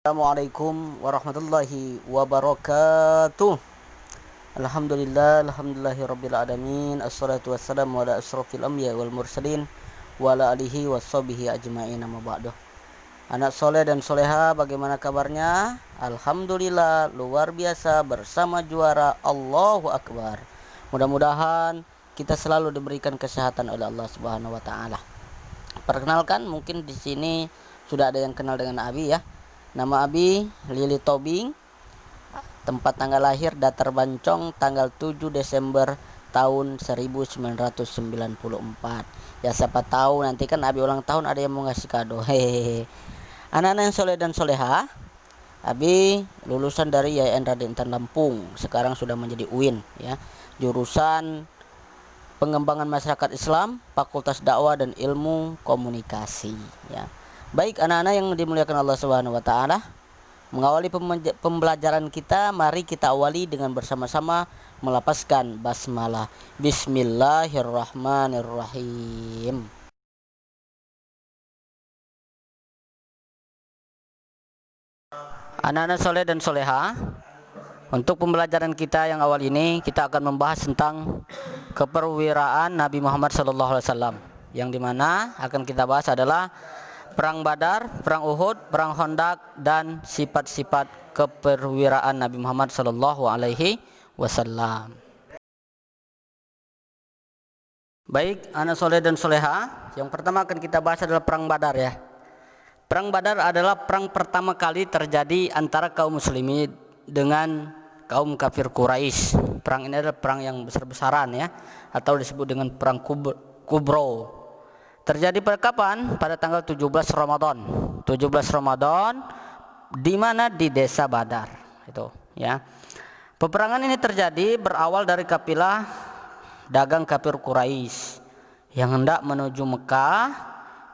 Assalamualaikum warahmatullahi wabarakatuh. Alhamdulillahirabbil alamin. Assalatu wassalamu ala asyrafil anbiya wal mursalin wa ala alihi washabihi ajmain, amma ba'du. Anak soleh dan soleha, bagaimana kabarnya? Alhamdulillah, luar biasa, bersama juara. Allahu akbar. Mudah-mudahan kita selalu diberikan kesehatan oleh Allah Subhanahu wa taala. Perkenalkan, mungkin di sini sudah ada yang kenal dengan Abi ya. Nama Abi Lili Tobing, tempat tanggal lahir Datar Bancong, tanggal 7 Desember tahun 1994. Ya siapa tahu nanti kan Abi ulang tahun ada yang mau ngasih kado. Hehehe. Anak-anak yang soleh dan soleha, Abi lulusan dari YAIN Raden Intan Lampung, sekarang sudah menjadi UIN ya. Jurusan Pengembangan Masyarakat Islam, Fakultas Dakwah dan Ilmu Komunikasi ya. Baik anak-anak yang dimuliakan Allah Subhanahu wa taala, mengawali pembelajaran kita, mari kita awali dengan bersama-sama melafazkan basmalah. Bismillahirrahmanirrahim. Anak-anak soleh dan soleha, untuk pembelajaran kita yang awal ini kita akan membahas tentang keperwiraan Nabi Muhammad SAW, yang dimana akan kita bahas adalah Perang Badar, Perang Uhud, Perang Khandaq, dan sifat-sifat keperwiraan Nabi Muhammad SAW. Baik, anak soleh dan soleha, yang pertama akan kita bahas adalah Perang Badar ya. Perang Badar adalah perang pertama kali terjadi antara kaum muslimin dengan kaum kafir Quraisy. Perang ini adalah perang yang besar-besaran ya, atau disebut dengan Perang Kubro. Terjadi pada kapan? Pada tanggal 17 Ramadan. 17 Ramadan di mana? Di desa Badar. Itu, ya. Peperangan ini terjadi berawal dari kafilah dagang kafir Quraisy yang hendak menuju Mekah,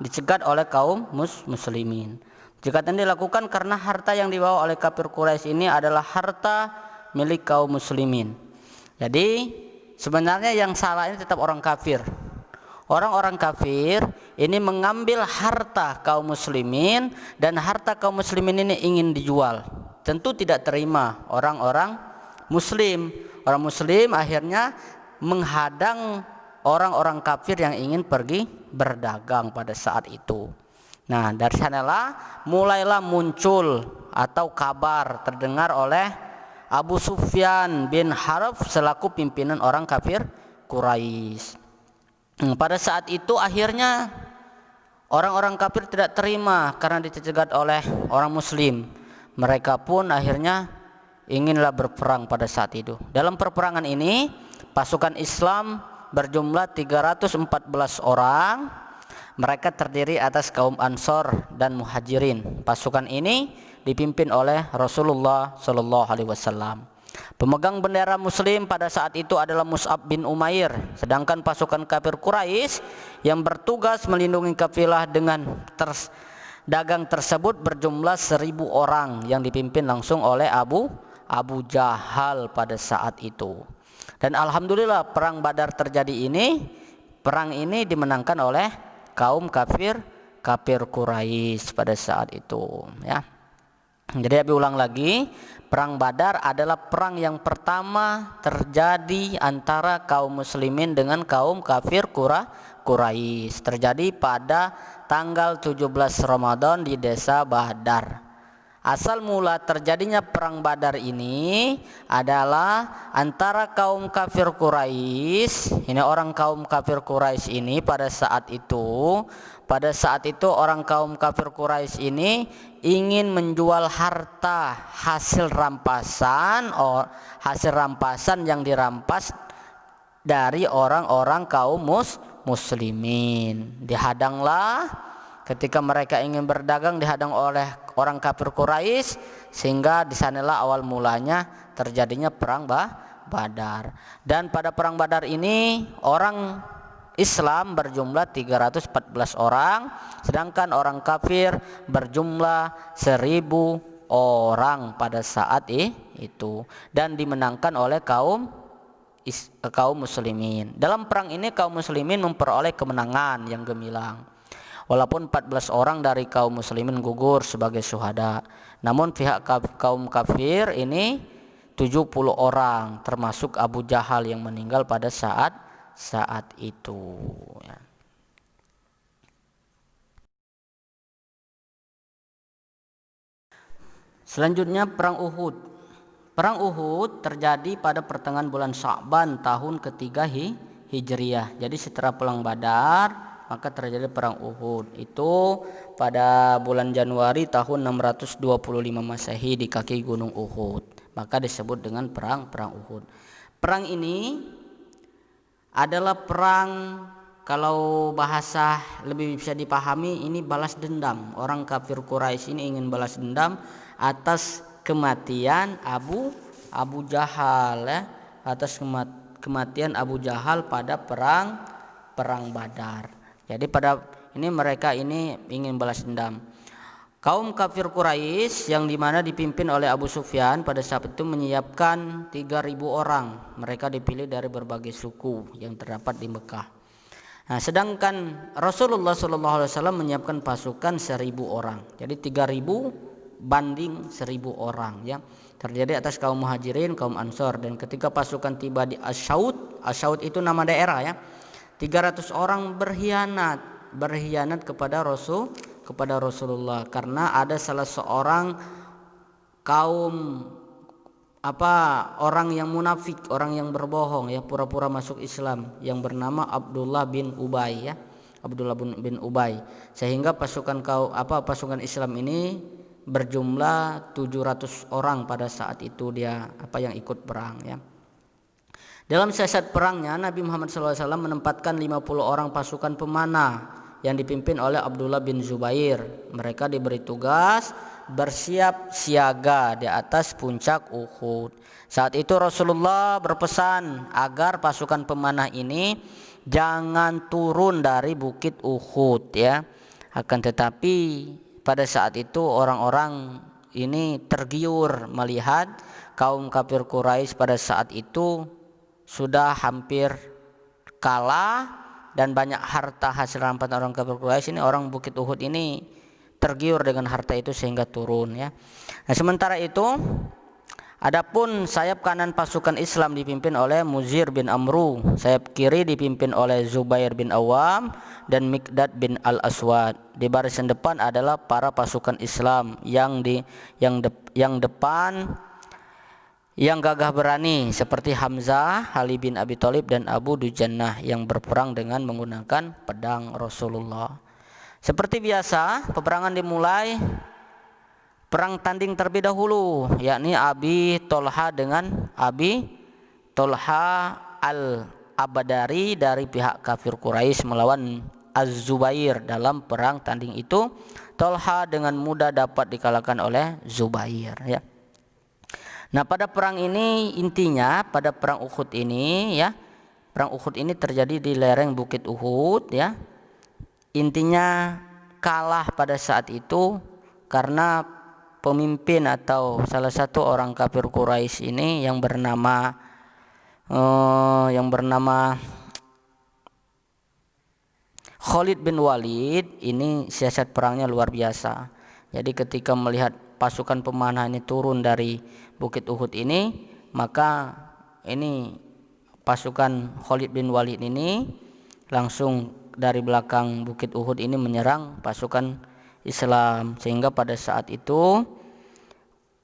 dicegat oleh kaum muslimin. Cegatan dilakukan karena harta yang dibawa oleh kafir Quraisy ini adalah harta milik kaum muslimin. Jadi sebenarnya yang salah ini tetap orang kafir. Orang-orang kafir ini mengambil harta kaum muslimin, dan harta kaum muslimin ini ingin dijual. Tentu tidak terima orang-orang muslim. Orang muslim akhirnya menghadang orang-orang kafir yang ingin pergi berdagang pada saat itu. Nah, dari sanalah mulailah muncul atau kabar terdengar oleh Abu Sufyan bin Harb selaku pimpinan orang kafir Quraisy. Pada saat itu akhirnya orang-orang kafir tidak terima karena dicegat oleh orang muslim. Mereka pun akhirnya inginlah berperang pada saat itu. Dalam perperangan ini pasukan Islam berjumlah 314 orang. Mereka terdiri atas kaum Ansor dan Muhajirin. Pasukan ini dipimpin oleh Rasulullah SAW. Pemegang bendera muslim pada saat itu adalah Mus'ab bin Umair, sedangkan pasukan kafir Quraisy yang bertugas melindungi kafilah dengan dagang tersebut berjumlah 1.000 orang yang dipimpin langsung oleh Abu Jahal pada saat itu. Dan alhamdulillah perang Badar terjadi ini, perang ini dimenangkan oleh kaum kafir Quraisy pada saat itu ya. Jadi Abi ulang lagi, perang Badar adalah perang yang pertama terjadi antara kaum muslimin dengan kaum kafir Quraisy. Terjadi pada tanggal 17 Ramadan di desa Badar. Asal mula terjadinya perang Badar ini adalah antara kaum kafir Quraisy. Ini orang kaum kafir Quraisy ini pada saat itu orang kaum kafir Quraisy ini ingin menjual harta hasil rampasan yang dirampas dari orang-orang kaum muslimin. Dihadanglah ketika mereka ingin berdagang, dihadang oleh orang kafir Quraisy, sehingga di sanalah awal mulanya terjadinya perang Badar. Dan pada perang Badar ini orang Islam berjumlah 314 orang, sedangkan orang kafir berjumlah 1.000 orang pada saat itu, dan dimenangkan oleh kaum muslimin. Dalam perang ini kaum muslimin memperoleh kemenangan yang gemilang. Walaupun 14 orang dari kaum muslimin gugur sebagai syuhada, namun pihak kaum kafir ini 70 orang termasuk Abu Jahal yang meninggal pada saat itu ya. Selanjutnya perang Uhud. Perang Uhud terjadi pada pertengahan bulan Sya'ban tahun ketiga Hijriyah. Jadi setelah perang Badar maka terjadi perang Uhud. Itu pada bulan Januari tahun 625 Masehi di kaki Gunung Uhud. Maka disebut dengan perang Uhud. Perang ini adalah perang, kalau bahasa lebih bisa dipahami, ini balas dendam. Orang kafir Quraisy ini ingin balas dendam atas kematian Abu Jahal ya, atas kematian Abu Jahal pada perang Badar. Jadi pada ini mereka ini ingin balas dendam. Kaum kafir Quraisy yang dimana dipimpin oleh Abu Sufyan pada saat itu menyiapkan 3.000 orang. Mereka dipilih dari berbagai suku yang terdapat di Mekah. Nah, sedangkan Rasulullah SAW menyiapkan pasukan 1.000 orang. Jadi 3.000 banding 1.000 orang ya. Terjadi atas kaum Muhajirin, kaum Ansor. Dan ketika pasukan tiba di Asyaud itu nama daerah ya, 300 orang berkhianat kepada Rasulullah karena ada salah seorang kaum orang yang munafik, orang yang berbohong ya, pura-pura masuk Islam, yang bernama Abdullah bin Ubay ya. Abdullah bin Ubay, sehingga pasukan pasukan Islam ini berjumlah 700 orang pada saat itu dia yang ikut perang ya. Dalam siasat perangnya Nabi Muhammad SAW menempatkan 50 orang pasukan pemanah yang dipimpin oleh Abdullah bin Zubair. Mereka diberi tugas bersiap siaga di atas puncak Uhud. Saat itu Rasulullah berpesan agar pasukan pemanah ini jangan turun dari bukit Uhud ya. Akan tetapi pada saat itu orang-orang ini tergiur melihat kaum kafir Quraisy pada saat itu sudah hampir kalah dan banyak harta hasil rampasan orang kafir Quraisy ini. Orang bukit Uhud ini tergiur dengan harta itu sehingga turun ya. Nah, sementara itu adapun sayap kanan pasukan Islam dipimpin oleh Muzir bin Amru, sayap kiri dipimpin oleh Zubair bin Awam dan Miqdad bin Al-Aswad. Di barisan depan adalah para pasukan Islam yang depan yang gagah berani seperti Hamzah, Ali bin Abi Thalib dan Abu Dujannah yang berperang dengan menggunakan pedang Rasulullah. Seperti biasa, peperangan dimulai perang tanding terlebih dahulu, yakni Abi Tolha dengan Abi Tolha al-Abadari dari pihak kafir Quraisy melawan Az-Zubair. Dalam perang tanding itu Tolha dengan mudah dapat dikalahkan oleh Zubair ya. Nah, pada perang ini intinya pada perang Uhud ini ya, perang Uhud ini terjadi di lereng bukit Uhud ya. Intinya kalah pada saat itu karena pemimpin atau salah satu orang kafir Quraisy ini yang bernama Khalid bin Walid ini siasat perangnya luar biasa. Jadi ketika melihat pasukan pemanah ini turun dari bukit Uhud ini, maka ini pasukan Khalid bin Walid ini langsung dari belakang bukit Uhud ini menyerang pasukan Islam, sehingga pada saat itu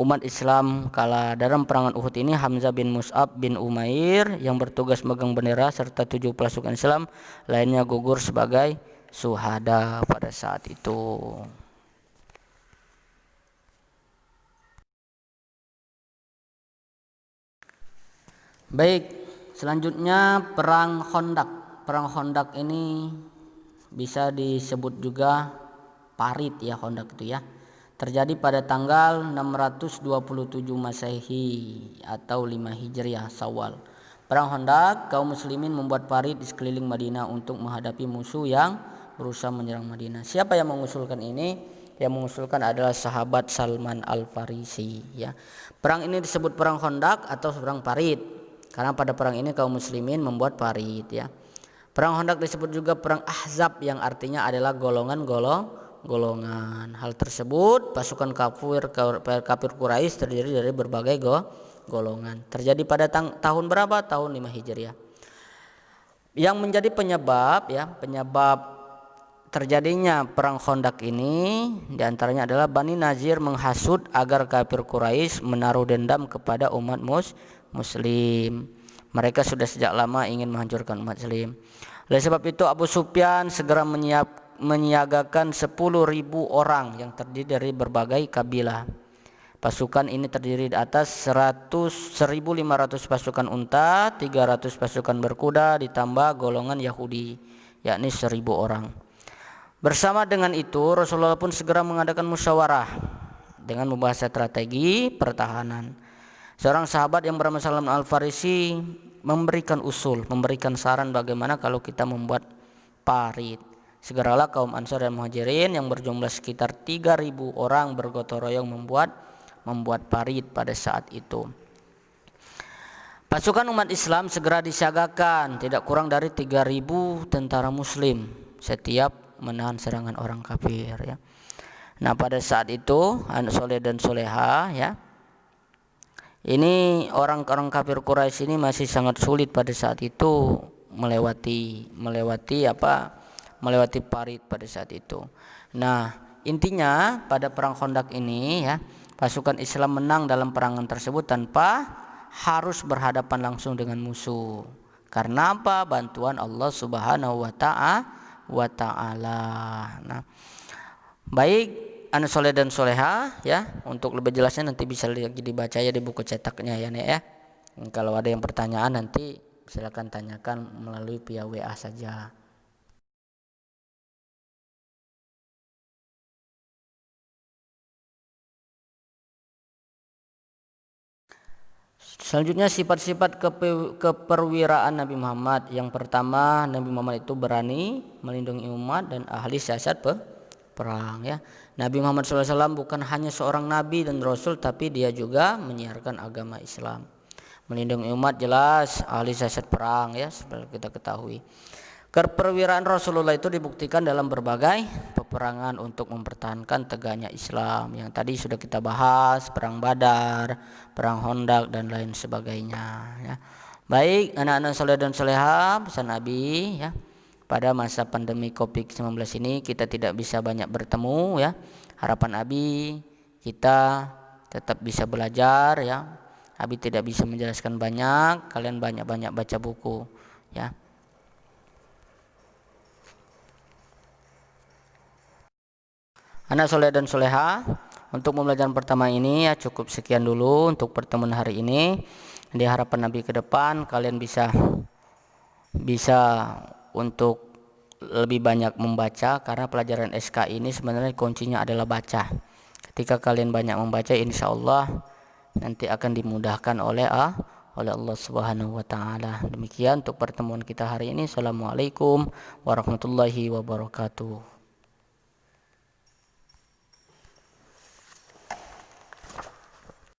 umat Islam kalah. Dalam perangan Uhud ini Hamzah bin Mus'ab bin Umair yang bertugas megang bendera serta 7 pasukan Islam lainnya gugur sebagai syuhada pada saat itu. Baik, selanjutnya perang Khandaq. Perang Khandaq ini bisa disebut juga parit ya, Khandaq itu ya. Terjadi pada tanggal 627 Masehi atau 5 Hijriah Syawal. Perang Khandaq, kaum muslimin membuat parit di sekeliling Madinah untuk menghadapi musuh yang berusaha menyerang Madinah. Siapa yang mengusulkan ini? Yang mengusulkan adalah sahabat Salman Al-Farisi ya. Perang ini disebut perang Khandaq atau perang parit karena pada perang ini kaum muslimin membuat parit ya. Perang Khandaq disebut juga perang Ahzab yang artinya adalah golongan. Hal tersebut pasukan kafir Quraisy terdiri dari berbagai golongan. Terjadi pada tahun berapa? Tahun 5 Hijriah. Yang menjadi penyebab terjadinya perang Khandaq ini diantaranya adalah Bani Nazir menghasut agar kafir Quraisy menaruh dendam kepada umat muslim. Mereka sudah sejak lama ingin menghancurkan umat muslim. Oleh sebab itu Abu Sufyan segera menyiagakan 10.000 orang yang terdiri dari berbagai kabilah. Pasukan ini terdiri di atas 1.500 pasukan unta, 300 pasukan berkuda, ditambah golongan Yahudi, yakni 1.000 orang. Bersama dengan itu Rasulullah pun segera mengadakan musyawarah dengan membahas strategi pertahanan. Seorang sahabat yang bernama Salman Al-Farisi memberikan saran bagaimana kalau kita membuat parit. Segeralah kaum Ansar dan Muhajirin yang berjumlah sekitar 3.000 orang bergotong royong membuat parit pada saat itu. Pasukan umat Islam segera disiagakan, tidak kurang dari 3.000 tentara muslim setiap menahan serangan orang kafir, ya. Nah, pada saat itu anak soleh dan soleha, ya, ini orang-orang kafir Quraisy ini masih sangat sulit pada saat itu melewati parit pada saat itu. Nah, intinya pada perang Khandaq ini, ya, pasukan Islam menang dalam perangan tersebut tanpa harus berhadapan langsung dengan musuh. Karena apa? Bantuan Allah Subhanahu wa Ta'ala. Nah, baik anak soleh dan soleha, ya, untuk lebih jelasnya nanti bisa dibaca ya di buku cetaknya, ya, Nek, ya. Kalau ada yang pertanyaan nanti silakan tanyakan melalui via WA saja. Selanjutnya sifat-sifat keperwiraan Nabi Muhammad. Yang pertama, Nabi Muhammad itu berani melindungi umat dan ahli siasat perang, ya. Nabi Muhammad SAW bukan hanya seorang nabi dan rasul, tapi dia juga menyiarkan agama Islam. Melindungi umat jelas, ahli siasat perang, ya, seperti kita ketahui. Keperwiraan Rasulullah itu dibuktikan dalam berbagai peperangan untuk mempertahankan tegaknya Islam. Yang tadi sudah kita bahas, perang Badar, perang Khandaq dan lain sebagainya, ya. Baik anak-anak soleh dan soleha, pesan Nabi, ya, pada masa pandemi COVID-19 ini kita tidak bisa banyak bertemu, ya. Harapan Abi kita tetap bisa belajar, ya. Abi tidak bisa menjelaskan banyak, kalian banyak-banyak baca buku, ya. Anak soleh dan soleha, untuk pembelajaran pertama ini ya cukup sekian dulu untuk pertemuan hari ini. Di harapan Nabi ke depan kalian bisa untuk lebih banyak membaca, karena pelajaran SK ini sebenarnya kuncinya adalah baca. Ketika kalian banyak membaca, insya Allah nanti akan dimudahkan oleh Allah Subhanahu wa Ta'ala. Demikian untuk pertemuan kita hari ini. Assalamualaikum warahmatullahi wabarakatuh.